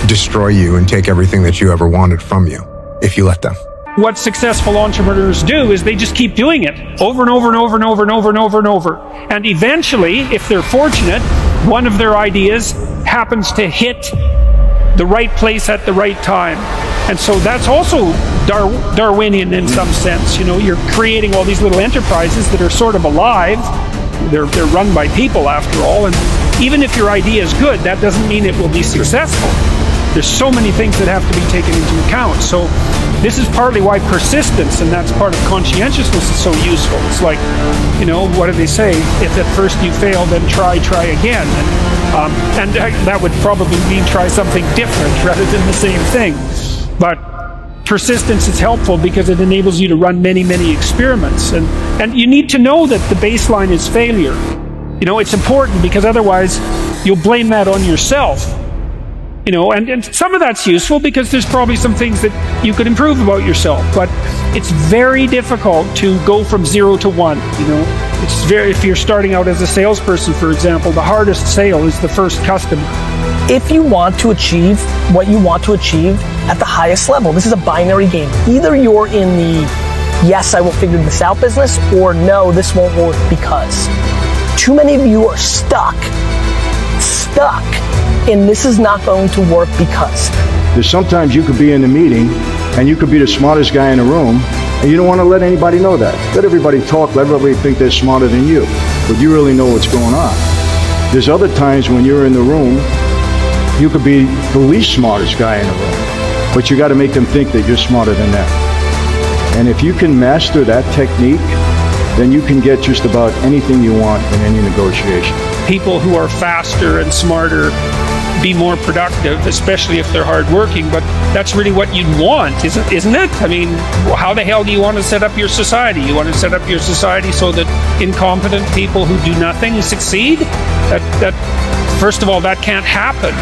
destroy you and take everything that you ever wanted from you if you let them. What successful entrepreneurs do is they just keep doing it over and over and over and over and over and over and over. And eventually, if they're fortunate, one of their ideas happens to hit the right place at the right time. And so that's also Darwinian in some sense. You know, you're creating all these little enterprises that are sort of alive. They're run by people after all. And even if your idea is good, that doesn't mean it will be successful. There's so many things that have to be taken into account. So this is partly why persistence, and that's part of conscientiousness, is so useful. It's like, you know, what do they say? If at first you fail, then try again. And that would probably mean try something different rather than the same thing. But persistence is helpful because it enables you to run many, many experiments. And you need to know that the baseline is failure. You know, it's important because otherwise you'll blame that on yourself. You know, and some of that's useful because there's probably some things that you could improve about yourself, but it's very difficult to go from 0 to 1, you know. If you're starting out as a salesperson, for example, the hardest sale is the first customer. If you want to achieve what you want to achieve at the highest level, this is a binary game. Either you're in the yes, I will figure this out business, or no, this won't work because. Too many of you are stuck, and this is not going to work because. There's sometimes you could be in a meeting and you could be the smartest guy in the room and you don't want to let anybody know that. Let everybody talk, let everybody think they're smarter than you, but you really know what's going on. There's other times when you're in the room, you could be the least smartest guy in the room, but you got to make them think that you're smarter than them. And if you can master that technique, then you can get just about anything you want in any negotiation. People who are faster and smarter be more productive, especially if they're hardworking, but that's really what you'd want, isn't it? I mean, how the hell do you want to set up your society? You want to set up your society so that incompetent people who do nothing succeed? That first of all, that can't happen.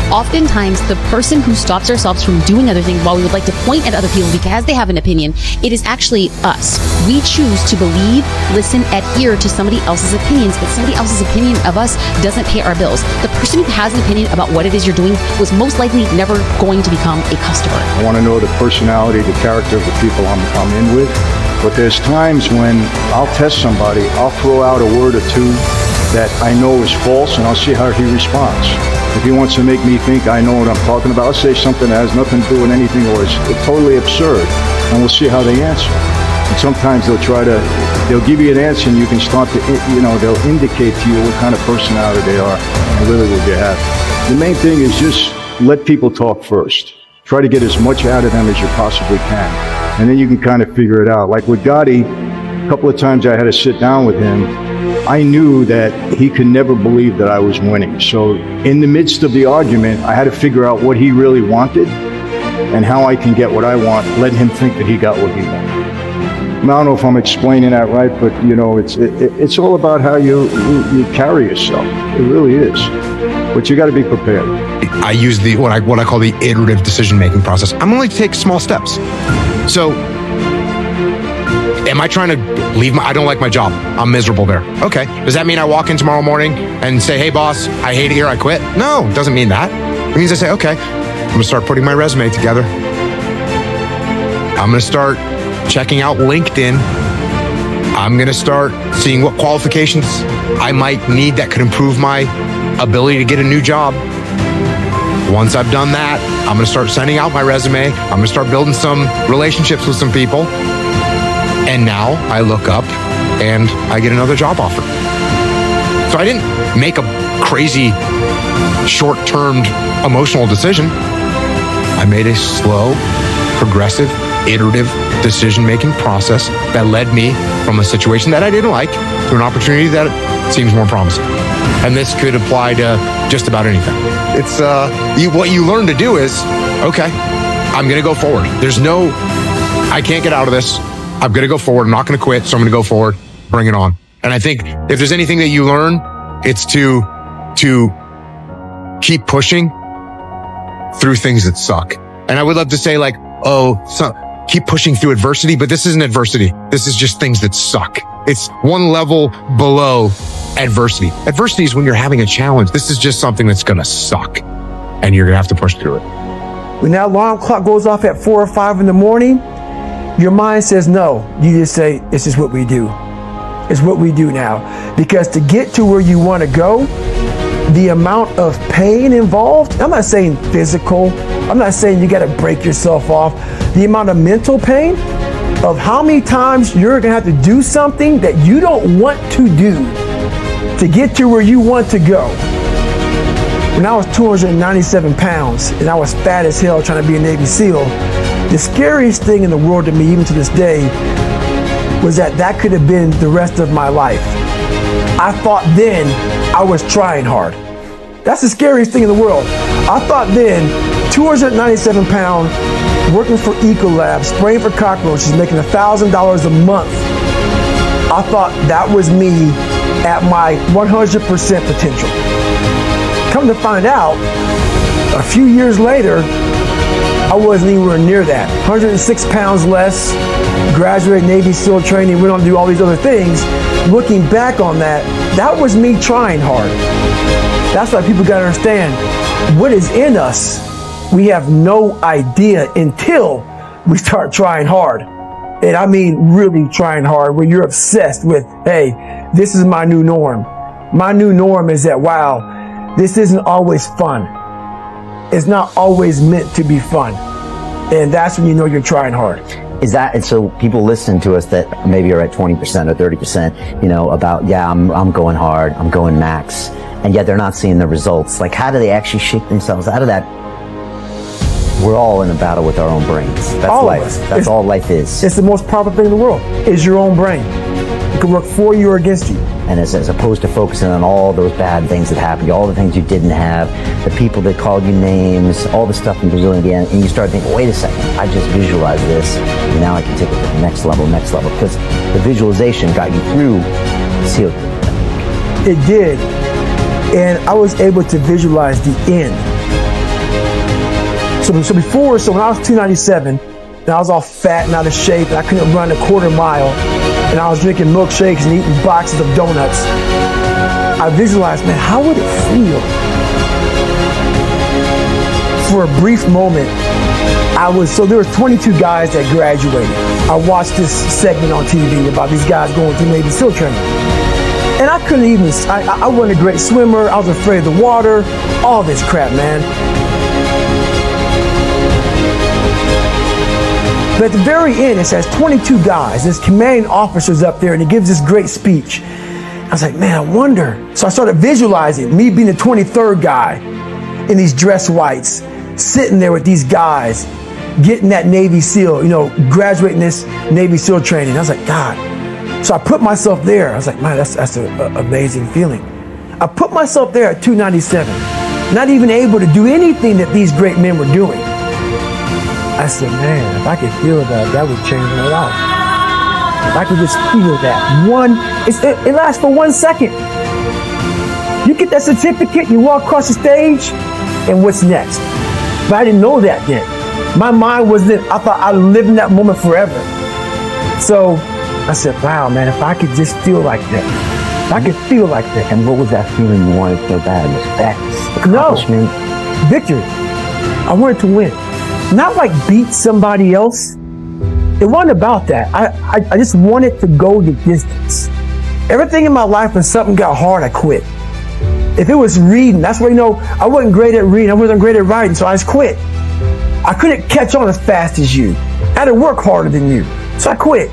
Oftentimes, the person who stops ourselves from doing other things while we would like to point at other people because they have an opinion, it is actually us. We choose to believe, listen, adhere to somebody else's opinions, but somebody else's opinion of us doesn't pay our bills. The person who has an opinion about what it is you're doing was most likely never going to become a customer. I want to know the personality, the character of the people I'm in with, but there's times when I'll test somebody, I'll throw out a word or two that I know is false, and I'll see how he responds. If he wants to make me think I know what I'm talking about, I'll say something that has nothing to do with anything or is totally absurd, and we'll see how they answer. And sometimes they'll give you an answer and you can start to, you know, they'll indicate to you what kind of personality they are and really will get happy. The main thing is just let people talk first. Try to get as much out of them as you possibly can. And then you can kind of figure it out. Like with Gotti, a couple of times I had to sit down with him. I knew that he could never believe that I was winning. So in the midst of the argument, I had to figure out what he really wanted and how I can get what I want, let him think that he got what he wanted. I don't know if I'm explaining that right, but you know, it's all about how you carry yourself. It really is. But you got to be prepared. I use what I call the iterative decision-making process. I'm only to take small steps. So am I trying to leave I don't like my job. I'm miserable there. Okay. Does that mean I walk in tomorrow morning and say, hey boss, I hate it here, I quit? No, it doesn't mean that. It means I say, okay, I'm gonna start putting my resume together. I'm gonna start checking out LinkedIn. I'm gonna start seeing what qualifications I might need that could improve my ability to get a new job. Once I've done that, I'm gonna start sending out my resume. I'm gonna start building some relationships with some people. And now I look up and I get another job offer. So I didn't make a crazy short-term emotional decision. I made a slow, progressive, iterative decision-making process that led me from a situation that I didn't like to an opportunity that seems more promising. And this could apply to just about anything. It's what you learn to do is, okay, I'm gonna go forward. I can't get out of this. I'm going to go forward. I'm not going to quit. So I'm going to go forward, bring it on. And I think if there's anything that you learn, it's to keep pushing through things that suck. And I would love to say like, keep pushing through adversity, but this isn't adversity. This is just things that suck. It's one level below adversity. Adversity is when you're having a challenge. This is just something that's going to suck. and you're gonna have to push through it. When that alarm clock goes off at 4 or 5 in the morning, your mind says no. You just say, this is what we do. It's what we do now. Because to get to where you want to go, the amount of pain involved, I'm not saying physical, I'm not saying you got to break yourself off. The amount of mental pain of how many times you're going to have to do something that you don't want to do to get to where you want to go. When I was 297 pounds and I was fat as hell trying to be a Navy SEAL, the scariest thing in the world to me, even to this day, was that could have been the rest of my life. I thought then I was trying hard. That's the scariest thing in the world. I thought then, 297 pounds, working for Ecolab, spraying for cockroaches, making $1,000 a month. I thought that was me at my 100% potential. Come to find out, a few years later, I wasn't anywhere near that. 106 pounds less, graduated Navy SEAL training, went on to do all these other things. Looking back on that, that was me trying hard. That's why people gotta understand, what is in us, we have no idea until we start trying hard. And I mean really trying hard, where you're obsessed with, hey, this is my new norm. My new norm is that, wow, this isn't always fun. It's not always meant to be fun. And that's when you know you're trying hard. Is that, and so people listen to us that maybe are at 20% or 30%, you know, about, yeah, I'm going hard, I'm going max, and yet they're not seeing the results. Like, how do they actually shake themselves out of that? We're all in a battle with our own brains. That's all life. of us. That's all life is. It's the most powerful thing in the world, is your own brain. It can work for you or against you. And as opposed to focusing on all those bad things that happened to you, all the things you didn't have, the people that called you names, all the stuff in Brazil, and you start thinking, wait a second, I just visualized this, and now I can take it to the next level, because the visualization got you through SEAL. It did, and I was able to visualize the end. So when I was 297, and I was all fat and out of shape, and I couldn't run a quarter mile, and I was drinking milkshakes and eating boxes of donuts, I visualized, man, how would it feel? For a brief moment, there was 22 guys that graduated. I watched this segment on TV about these guys going through Navy SEAL training. And I couldn't even, I wasn't a great swimmer, I was afraid of the water, all this crap, man. But at the very end, it says 22 guys. This commanding officer's up there, and he gives this great speech. I was like, man, I wonder. So I started visualizing me being the 23rd guy in these dress whites, sitting there with these guys, getting that Navy SEAL, graduating this Navy SEAL training. I was like, God. So I put myself there. I was like, man, that's an amazing feeling. I put myself there at 297, not even able to do anything that these great men were doing. I said, man, if I could feel that would change my life. If I could just feel that. It lasts for 1 second. You get that certificate, you walk across the stage, and what's next? But I didn't know that then. My mind wasn't, I thought I'd live in that moment forever. So I said, wow, man, if I could just feel like that. If I could feel like that. And what was that feeling you wanted so bad? Respect, accomplishment? No, victory. I wanted to win. Not like beat somebody else. It wasn't about that. I just wanted to go the distance. Everything in my life, when something got hard, I quit. If it was reading, that's where, I wasn't great at reading, I wasn't great at writing, so I just quit. I couldn't catch on as fast as you. I had to work harder than you, so I quit.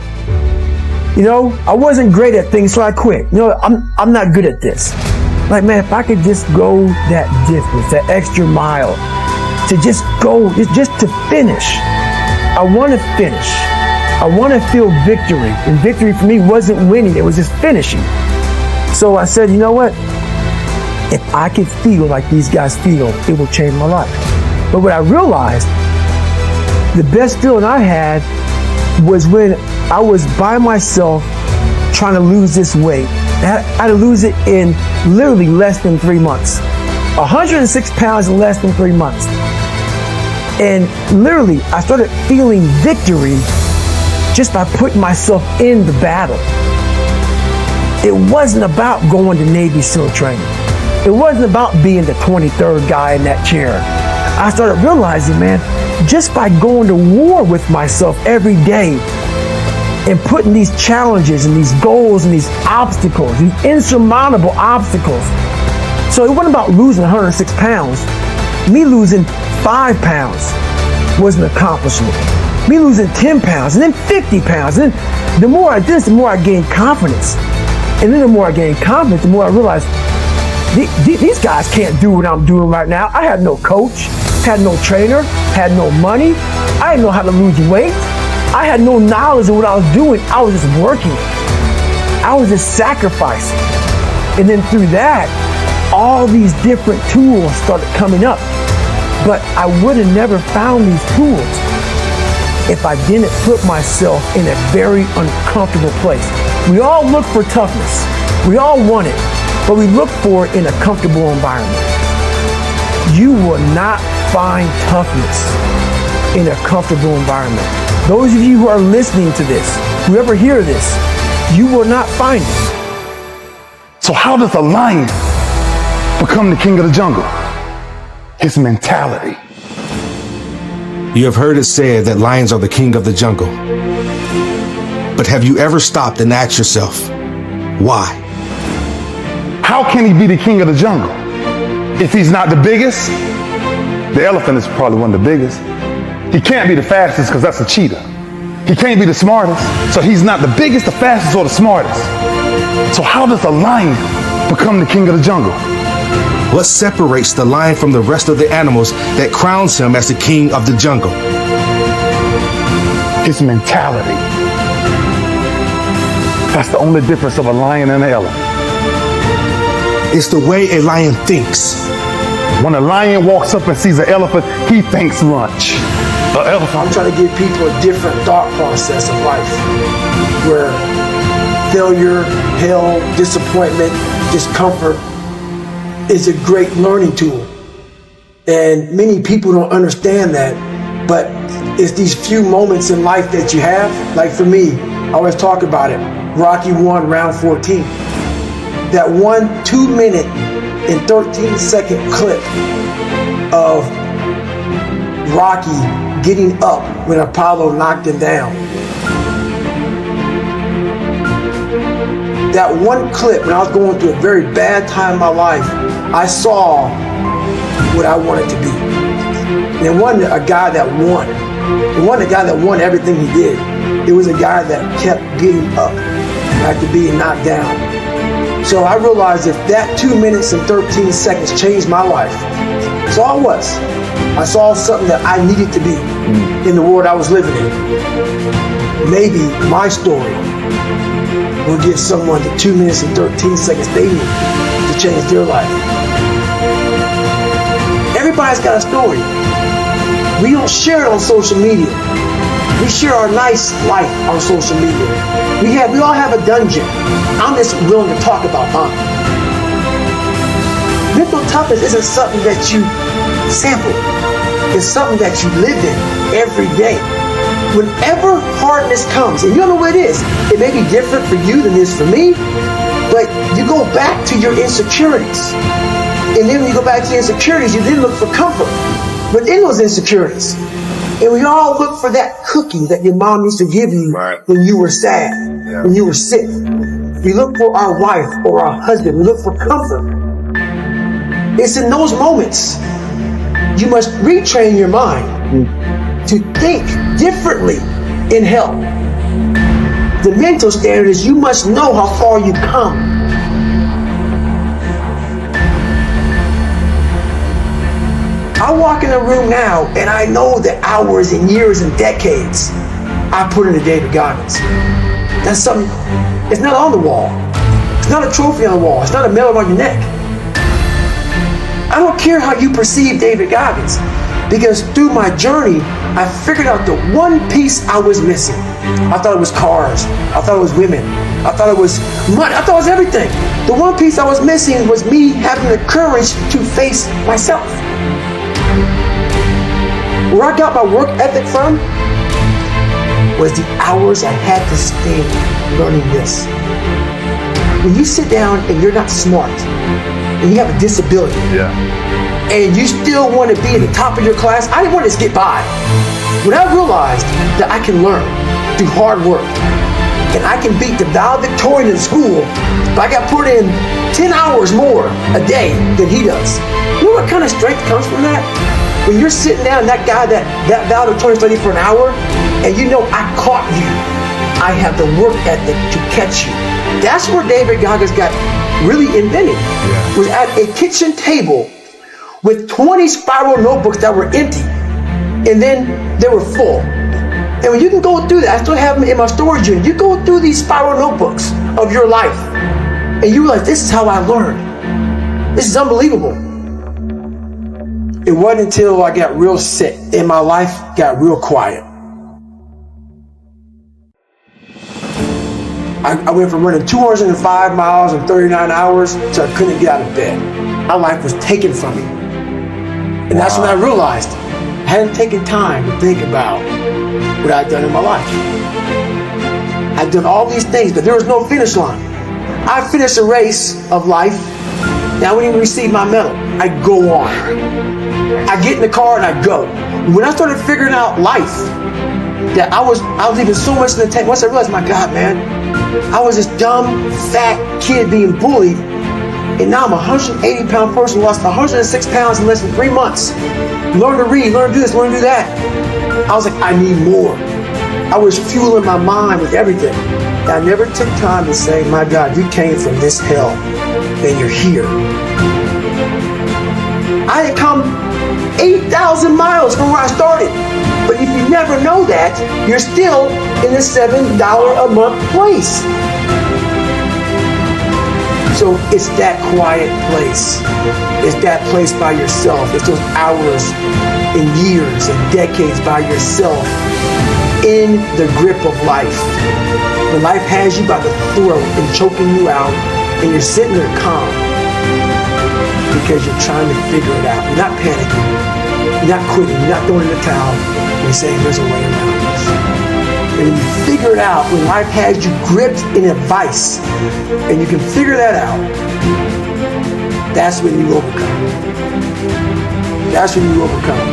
I wasn't great at things, so I quit. I'm not good at this. Like, man, if I could just go that distance, that extra mile, to just go, just to finish. I want to finish. I want to feel victory. And victory for me wasn't winning, it was just finishing. So I said, you know what? If I could feel like these guys feel, it will change my life. But what I realized, the best feeling I had was when I was by myself trying to lose this weight. I had to lose it in literally less than 3 months. 106 pounds in less than 3 months. And literally, I started feeling victory just by putting myself in the battle. It wasn't about going to Navy SEAL training. It wasn't about being the 23rd guy in that chair. I started realizing, man, just by going to war with myself every day and putting these challenges and these goals and these obstacles, these insurmountable obstacles. So it wasn't about losing 106 pounds. Me losing 5 pounds was an accomplishment. Me losing 10 pounds and then 50 pounds. And then the more I did this, the more I gained confidence. And then the more I gained confidence, the more I realized these guys can't do what I'm doing right now. I had no coach, had no trainer, had no money. I didn't know how to lose weight. I had no knowledge of what I was doing. I was just working. I was just sacrificing. And then through that, all these different tools started coming up. But I would have never found these tools if I didn't put myself in a very uncomfortable place. We all look for toughness. We all want it, but we look for it in a comfortable environment. You will not find toughness in a comfortable environment. Those of you who are listening to this, whoever hear this, you will not find it. So how does a lion become the king of the jungle? His mentality. You have heard it said that lions are the king of the jungle. But have you ever stopped and asked yourself, why? How can he be the king of the jungle if he's not the biggest? The elephant is probably one of the biggest. He can't be the fastest because that's a cheetah. He can't be the smartest, so he's not the biggest, the fastest, or the smartest. So how does a lion become the king of the jungle? What separates the lion from the rest of the animals that crowns him as the king of the jungle? His mentality. That's the only difference of a lion and an elephant. It's the way a lion thinks. When a lion walks up and sees an elephant, he thinks lunch. An elephant. I'm trying to give people a different thought process of life where failure, hell, disappointment, discomfort is a great learning tool. And many people don't understand that, but it's these few moments in life that you have. Like for me, I always talk about it. Rocky 1, round 14. That 1 2-minute and 13-second clip of Rocky getting up when Apollo knocked him down. That one clip, when I was going through a very bad time in my life, I saw what I wanted to be. And it wasn't a guy that won. It wasn't a guy that won everything he did. It was a guy that kept getting up after being knocked down. So I realized if that 2 minutes and 13 seconds changed my life, that's all it was. I saw something that I needed to be in the world I was living in. Maybe my story will give someone the 2 minutes and 13 seconds they need to change their life. Everybody's got a story. We don't share it on social media. We share our nice life on social media. We all have a dungeon. I'm just willing to talk about mine. Mental toughness isn't something that you sample. It's something that you live in every day. Whenever hardness comes, and you don't know what it is, it may be different for you than it is for me, but you go back to your insecurities. And then when you go back to your insecurities, you then look for comfort within those insecurities. And we all look for that cookie that your mom used to give you when you were sad, when you were sick. We look for our wife or our husband. We look for comfort. It's in those moments you must retrain your mind to think differently in health. The mental standard is you must know how far you come. I walk in a room now and I know the hours and years and decades I put into David Goggins. That's something, it's not on the wall. It's not a trophy on the wall. It's not a medal around your neck. I don't care how you perceive David Goggins, because through my journey, I figured out the one piece I was missing. I thought it was cars. I thought it was women. I thought it was money. I thought it was everything. The one piece I was missing was me having the courage to face myself. Where I got my work ethic from was the hours I had to spend learning this. When you sit down and you're not smart, and you have a disability, and you still want to be at the top of your class, I didn't want to just get by. When I realized that I can learn through hard work, and I can beat the valedictorian in school, but I got put in 10 hours more a day than he does. You know what kind of strength comes from that? When you're sitting down, that guy, that valedictorian studied for an hour, and you know I caught you. I have the work ethic to catch you. That's where David Goggins got really invented. Was at a kitchen table with 20 spiral notebooks that were empty, and then they were full. And when you can go through that, I still have them in my storage unit. You go through these spiral notebooks of your life, and you realize this is how I learned. This is unbelievable. It wasn't until I got real sick and my life got real quiet. I went from running 205 miles in 39 hours to I couldn't get out of bed. My life was taken from me. And that's when I realized I hadn't taken time to think about what I'd done in my life. I'd done all these things, but there was no finish line. I finished a race of life. Now I wouldn't even receive my medal. I go on. I get in the car and I go. When I started figuring out life, that I was leaving so much in the tank. Once I realized, my God, man, I was this dumb, fat kid being bullied, and now I'm a 180-pound person, lost 106 pounds in less than 3 months. Learn to read, learn to do this, learn to do that. I was like, I need more. I was fueling my mind with everything. And I never took time to say, my God, you came from this hell, and you're here. I had come 8,000 miles from where I started. But if you never know that, you're still in the $7 a month place. So it's that quiet place. It's that place by yourself. It's those hours and years and decades by yourself in the grip of life. When life has you by the throat and choking you out, and you're sitting there calm because you're trying to figure it out. You're not panicking. You're not quitting. You're not throwing in the towel. You're saying there's a way around this. And when you figure it out, when life has you gripped in a vice, and you can figure that out, that's when you overcome. That's when you overcome.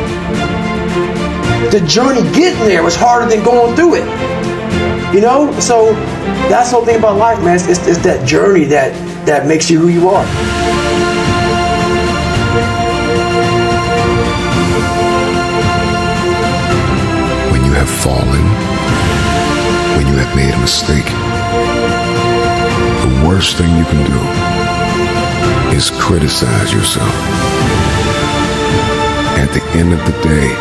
The journey getting there was harder than going through it. You know? So that's the whole thing about life, man. It's that journey that makes you who you are. When you have fallen, when you have made a mistake, the worst thing you can do is criticize yourself. At the end of the day,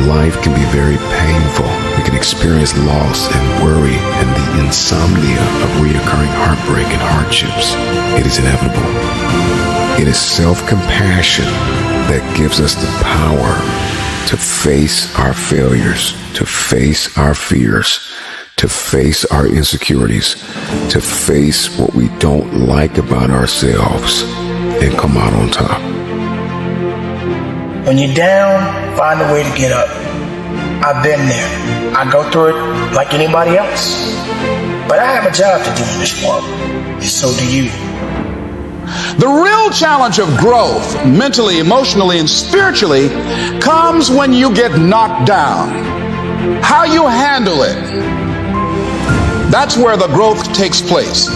life can be very painful. We can experience loss and worry and the insomnia of reoccurring heartbreak and hardships. It is inevitable. It is self-compassion that gives us the power to face our failures, to face our fears, to face our insecurities, to face what we don't like about ourselves and come out on top. When you're down, find a way to get up. I've been there. I go through it like anybody else. But I have a job to do in this world, and so do you. The real challenge of growth, mentally, emotionally, and spiritually, comes when you get knocked down. How you handle it, that's where the growth takes place.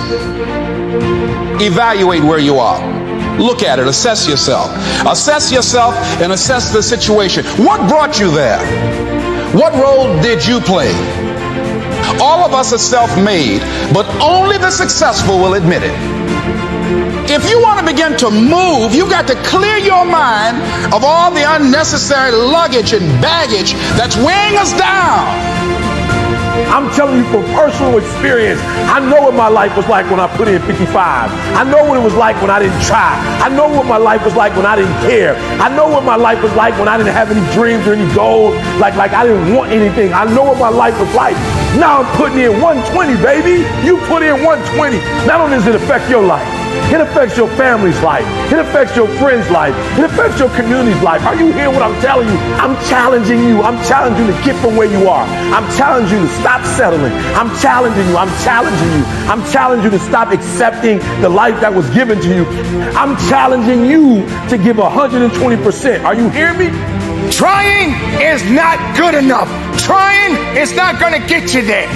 Evaluate where you are. Look at it, assess yourself. Assess yourself and assess the situation. What brought you there? What role did you play? All of us are self-made, but only the successful will admit it. If you want to begin to move, you've got to clear your mind of all the unnecessary luggage and baggage that's weighing us down. I'm telling you from personal experience, I know what my life was like when I put in 55. I know what it was like when I didn't try. I know what my life was like when I didn't care. I know what my life was like when I didn't have any dreams or any goals, like I didn't want anything. I know what my life was like. Now I'm putting in 120, baby. You put in 120. Not only does it affect your life, It affects your family's life. It affects your friend's life. It affects your community's life. Are you hearing what I'm telling you? I'm challenging you. I'm challenging you to get from where you are. I'm challenging you to stop settling. I'm challenging you. I'm challenging you. I'm challenging you to stop accepting the life that was given to you. I'm challenging you to give 120%. Are you hearing me? Trying is not good enough. Trying is not going to get you there.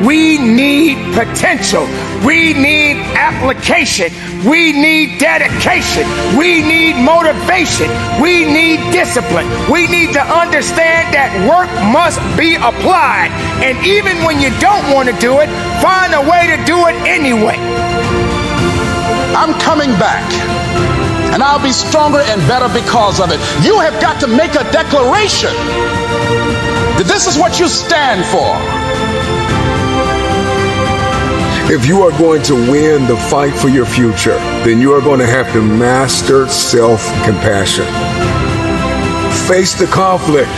We need potential. We need application. We need dedication. We need motivation. We need discipline. We need to understand that work must be applied. And even when you don't want to do it, find a way to do it anyway. I'm coming back, and I'll be stronger and better because of it. You have got to make a declaration that this is what you stand for. If you are going to win the fight for your future, then you are going to have to master self-compassion. Face the conflict,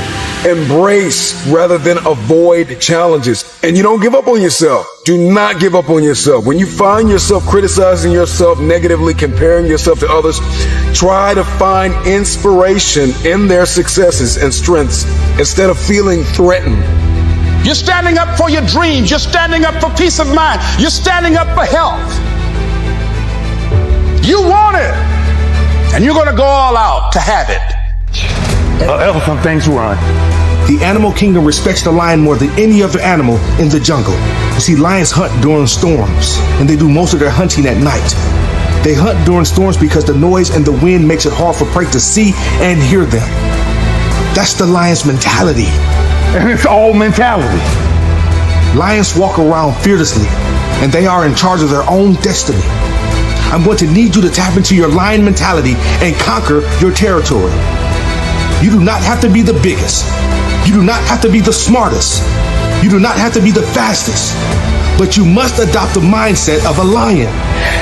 embrace rather than avoid challenges, and you don't give up on yourself. Do not give up on yourself. When you find yourself criticizing yourself negatively, comparing yourself to others, try to find inspiration in their successes and strengths instead of feeling threatened. You're standing up for your dreams. You're standing up for peace of mind. You're standing up for health. You want it, and you're going to go all out to have it. Elephant, thanks, Ron. The animal kingdom respects the lion more than any other animal in the jungle. You see, lions hunt during storms, and they do most of their hunting at night. They hunt during storms because the noise and the wind makes it hard for prey to see and hear them. That's the lion's mentality. And it's all mentality. Lions walk around fearlessly, and they are in charge of their own destiny. I'm going to need you to tap into your lion mentality and conquer your territory. You do not have to be the biggest. You do not have to be the smartest. You do not have to be the fastest. But you must adopt the mindset of a lion.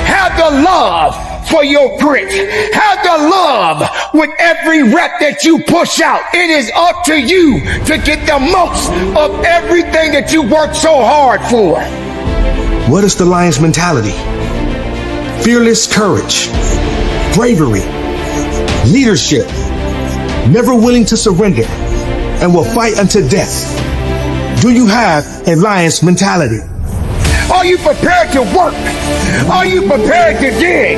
Have the love for your grit. Have the love with every rep that you push out. It is up to you to get the most of everything that you work so hard for. What is the lion's mentality? Fearless courage, bravery, leadership, never willing to surrender, and will fight unto death. Do you have a lion's mentality? Are you prepared to work? Are you prepared to dig?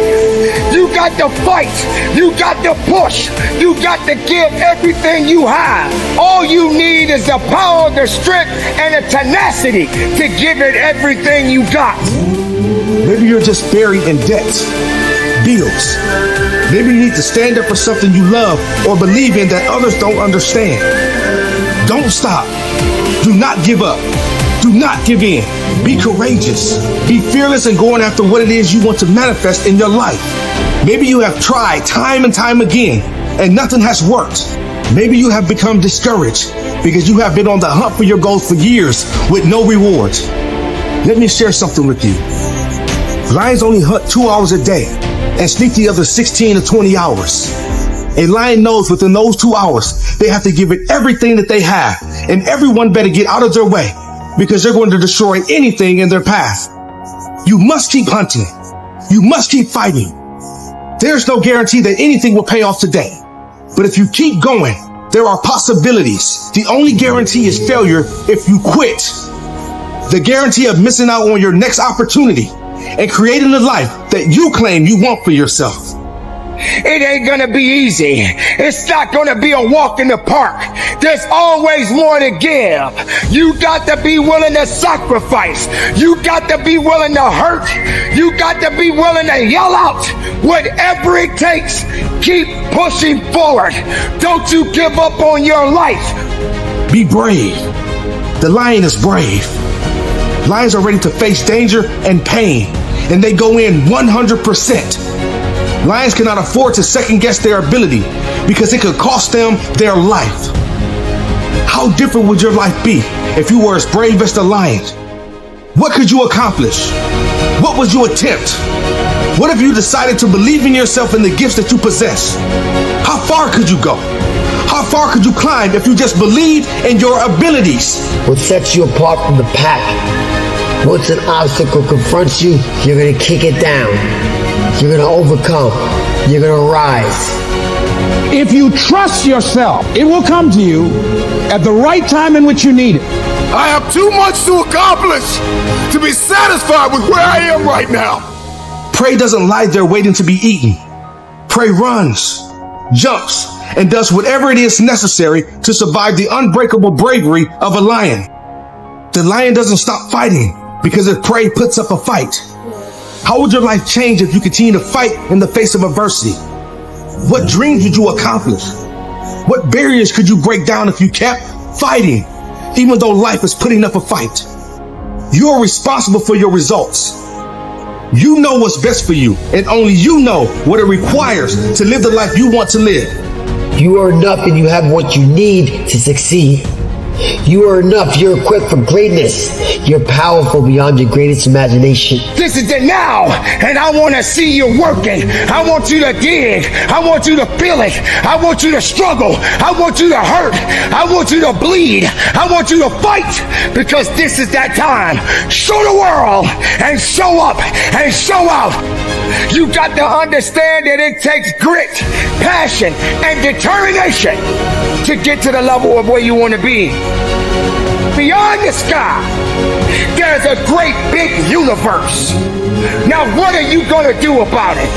You got to fight. You got to push. You got to give everything you have. All you need is the power, the strength, and the tenacity to give it everything you got. Maybe you're just buried in debts, bills. Maybe you need to stand up for something you love or believe in that others don't understand. Don't stop. Do not give up. Do not give in. Be courageous. Be fearless in going after what it is you want to manifest in your life. Maybe you have tried time and time again and nothing has worked. Maybe you have become discouraged because you have been on the hunt for your goals for years with no rewards. Let me share something with you. Lions only hunt 2 hours a day and sleep the other 16 to 20 hours. A lion knows within those 2 hours, they have to give it everything that they have, and everyone better get out of their way because they're going to destroy anything in their path. You must keep hunting. You must keep fighting. There's no guarantee that anything will pay off today. But if you keep going, there are possibilities. The only guarantee is failure if you quit. The guarantee of missing out on your next opportunity and creating the life that you claim you want for yourself. It ain't gonna be easy. It's not gonna be a walk in the park. There's always more to give. You got to be willing to sacrifice. You got to be willing to hurt. You got to be willing to yell out. Whatever it takes, keep pushing forward. Don't you give up on your life. Be brave. The lion is brave. Lions are ready to face danger and pain, and they go in 100%. Lions cannot afford to second guess their ability because it could cost them their life. How different would your life be if you were as brave as the lion? What could you accomplish? What would you attempt? What if you decided to believe in yourself and the gifts that you possess? How far could you go? How far could you climb if you just believed in your abilities? What sets you apart from the pack Once an obstacle confronts you, you're going to kick it down. You're going to overcome. You're going to rise. If you trust yourself, it will come to you at the right time in which you need it. I have too much to accomplish to be satisfied with where I am right now. Prey doesn't lie there waiting to be eaten. Prey runs, jumps, and does whatever it is necessary to survive the unbreakable bravery of a lion. The lion doesn't stop fighting because if prey puts up a fight. How would your life change if you continue to fight in the face of adversity? What dreams would you accomplish? What barriers could you break down if you kept fighting, even though life is putting up a fight? You are responsible for your results. You know what's best for you, and only you know what it requires to live the life you want to live. You are enough and you have what you need to succeed. You are enough. You're equipped for greatness. You're powerful beyond your greatest imagination. This is it now, and I want to see you working. I want you to dig. I want you to feel it. I want you to struggle. I want you to hurt. I want you to bleed. I want you to fight, because this is that time. Show the world and show up and show out. You got to understand that it takes grit, passion, and determination to get to the level of where you want to be. Beyond the sky, there's a great big universe. Now what are you going to do about it?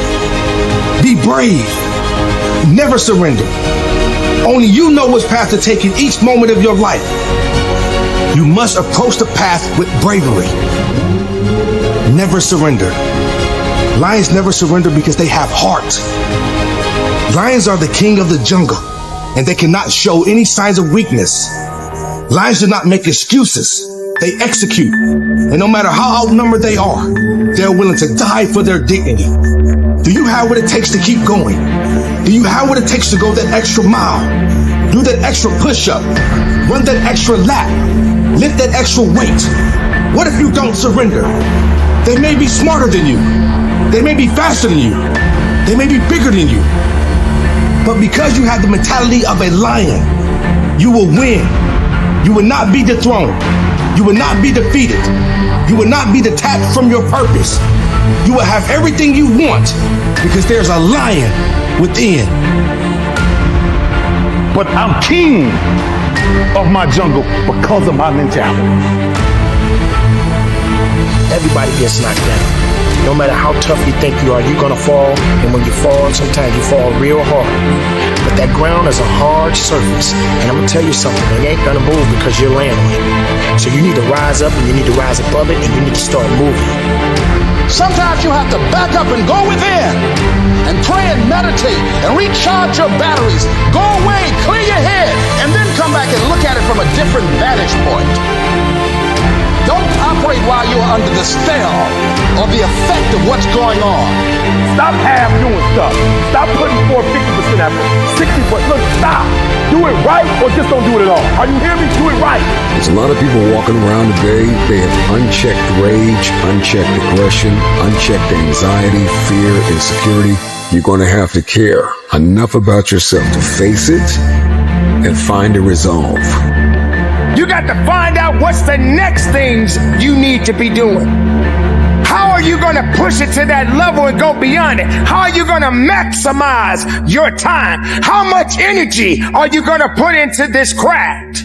Be brave. Never surrender. Only you know which path to take in each moment of your life. You must approach the path with bravery. Never surrender. Lions never surrender because they have heart. Lions are the king of the jungle, and they cannot show any signs of weakness. Lions do not make excuses. They execute. And no matter how outnumbered they are, they're willing to die for their dignity. Do you have what it takes to keep going? Do you have what it takes to go that extra mile? Do that extra push-up? Run that extra lap? Lift that extra weight? What if you don't surrender? They may be smarter than you. They may be faster than you. They may be bigger than you. But because you have the mentality of a lion, you will win. You will not be dethroned. You will not be defeated. You will not be detached from your purpose. You will have everything you want because there's a lion within. But I'm king of my jungle because of my mentality. Everybody gets knocked down. No matter how tough you think you are, you're gonna fall. And when you fall, sometimes you fall real hard. But that ground is a hard surface. And I'm gonna tell you something, it ain't gonna move because you're laying on it. So you need to rise up, and you need to rise above it, and you need to start moving. Sometimes you have to back up and go within and pray and meditate and recharge your batteries. Go away, clear your head, and then come back and look at it from a different vantage point. Don't operate while you're under the spell or the effect of what's going on. Stop half doing stuff. Stop putting forth 50% effort, 60%. Look, stop. Do it right or just don't do it at all. Are you hearing me? Do it right. There's a lot of people walking around today. They have unchecked rage, unchecked aggression, unchecked anxiety, fear, insecurity. You're going to have to care enough about yourself to face it and find a resolve. You got to find out what's the next things you need to be doing. How are you going to push it to that level and go beyond it? How are you going to maximize your time? How much energy are you going to put into this craft?